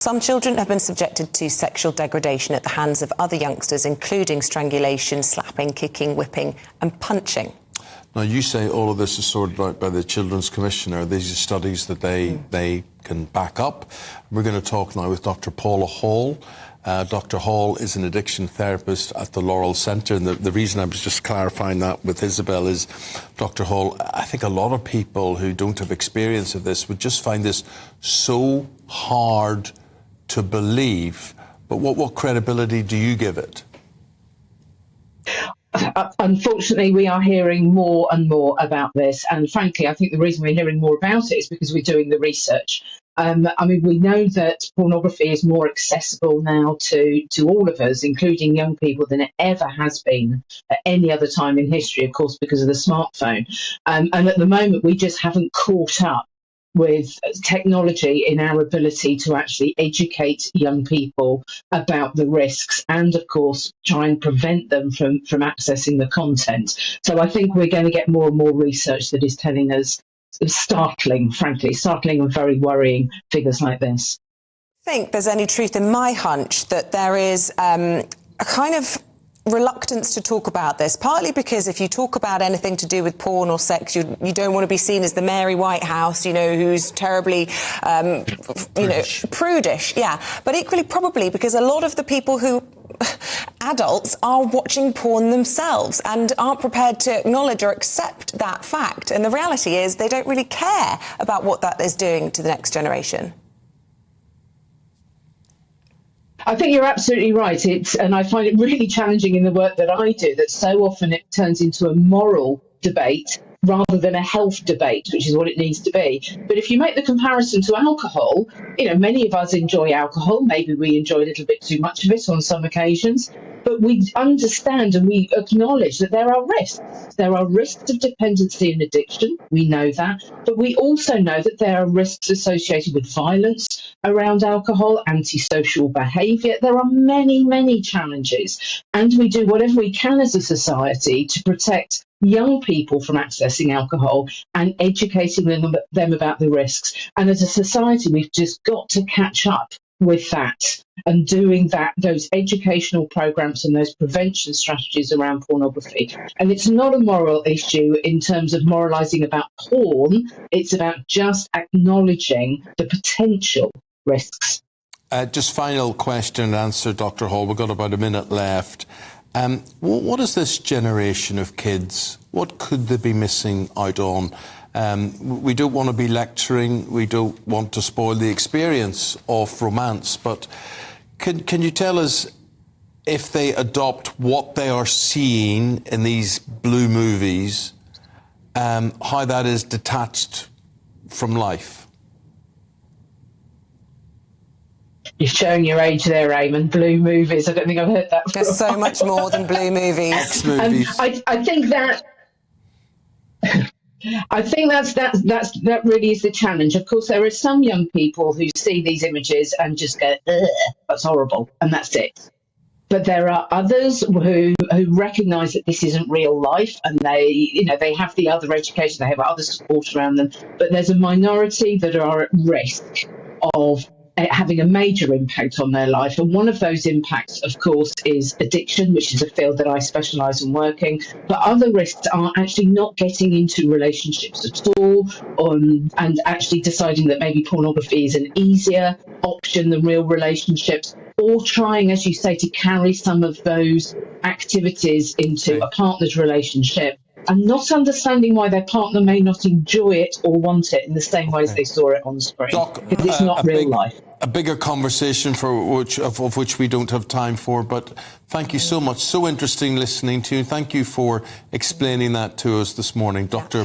Some children have been subjected to sexual degradation at the hands of other youngsters, including strangulation, slapping, kicking, whipping and punching. Now, you say all of this is sorted out by the Children's Commissioner. These are studies that they can back up. We're going to talk now with Dr. Paula Hall. Dr. Hall is an addiction therapist at the Laurel Centre, and the reason I was just clarifying that with Isabel is, Dr. Hall, I think a lot of people who don't have experience of this would just find this so hard to believe. But what credibility do you give it? Unfortunately, we are hearing more and more about this, and frankly, I think the reason we're hearing more about it is because we're doing the research. I mean, we know that pornography is more accessible now to all of us, including young people, than it ever has been at any other time in history, of course, because of the smartphone. And at the moment, we just haven't caught up with technology in our ability to actually educate young people about the risks and, of course, try and prevent them from accessing the content. So I think we're going to get more and more research that is telling us startling and very worrying figures like this. I think there's any truth in my hunch that there is a kind of reluctance to talk about this, partly because if you talk about anything to do with porn or sex, you don't want to be seen as the Mary Whitehouse, who's terribly, prudish, yeah. But equally probably because a lot of the people who, adults, are watching porn themselves and aren't prepared to acknowledge or accept that fact. And the reality is they don't really care about what that is doing to the next generation. I think you're absolutely right. And I find it really challenging in the work that I do that so often it turns into a moral debate rather than a health debate, which is what it needs to be. But if you make the comparison to alcohol, many of us enjoy alcohol. Maybe we enjoy a little bit too much of it on some occasions. But we understand and we acknowledge that there are risks. There are risks of dependency and addiction. We know that. But we also know that there are risks associated with violence around alcohol, antisocial behaviour. There are many, many challenges. And we do whatever we can as a society to protect young people from accessing alcohol and educating them about the risks. And as a society, we've just got to catch up with that and doing those educational programs and those prevention strategies around pornography. And it's not a moral issue in terms of moralising about porn. It's about just acknowledging the potential risks. Just final question and answer, Dr. Hall. We've got about a minute left. What is this generation of kids? What could they be missing out on? We don't want to be lecturing. We don't want to spoil the experience of romance. But can you tell us, if they adopt what they are seeing in these blue movies, how that is detached from life? You're showing your age there, Eamon. Blue movies. I don't think I've heard that before. There's so much more than blue movies. X-movies. I think that really is the challenge. Of course, there are some young people who see these images and just go, ugh, that's horrible, and that's it. But there are others who recognise that this isn't real life, and they have the other education, they have other support around them. But there's a minority that are at risk of having a major impact on their life. And one of those impacts, of course, is addiction, which is a field that I specialise in working. But other risks are actually not getting into relationships at all, and actually deciding that maybe pornography is an easier option than real relationships, or trying, as you say, to carry some of those activities into a partner's relationship, and not understanding why their partner may not enjoy it or want it in the same way as they saw it on the screen. Doc, because it's not real life. A bigger conversation of which we don't have time for, but thank you so much. So interesting listening to you. Thank you for explaining that to us this morning, Dr.